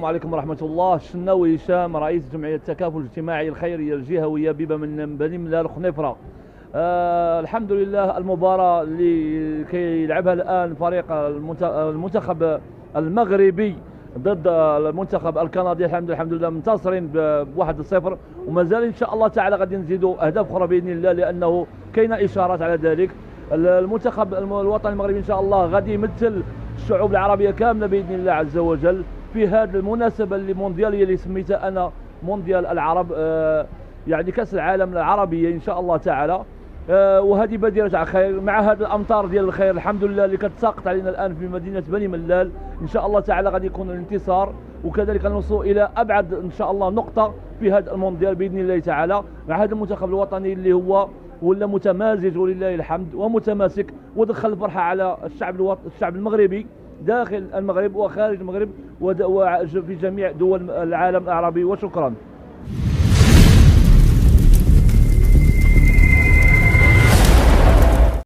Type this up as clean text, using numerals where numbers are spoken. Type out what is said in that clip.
السلام عليكم ورحمة الله. الشناوي هشام، رئيس جمعية التكافل الاجتماعي الخيرية الجهوية بيبة من بني ملال خنيفرة. الحمد لله، المباراة اللي كيلعبها الآن فريق المنتخب المغربي ضد المنتخب الكندي، الحمد لله منتصرين ب1-0، ومازال ان شاء الله تعالى غادي نزيدوا اهداف اخرى باذن الله، لانه كاينه اشارات على ذلك. المنتخب الوطني المغربي ان شاء الله غادي يمثل الشعوب العربيه كامله باذن الله عز وجل في هذه المناسبه اللي موندياليه اللي سميتها انا مونديال العرب، يعني كاس العالم العربيه ان شاء الله تعالى. وهذه بديره تاع خير مع هذه الامطار ديال الخير الحمد لله اللي كتساقط علينا الان في مدينه بني ملال. ان شاء الله تعالى غادي يكون الانتصار، وكذلك نوصل الى ابعد ان شاء الله نقطه في هذا المونديال باذن الله تعالى مع هذا المنتخب الوطني اللي هو ولا متمازج ولله الحمد ومتماسك، ودخل الفرحه على الشعب المغربي داخل المغرب وخارج المغرب وفي جميع دول العالم العربي. وشكرا.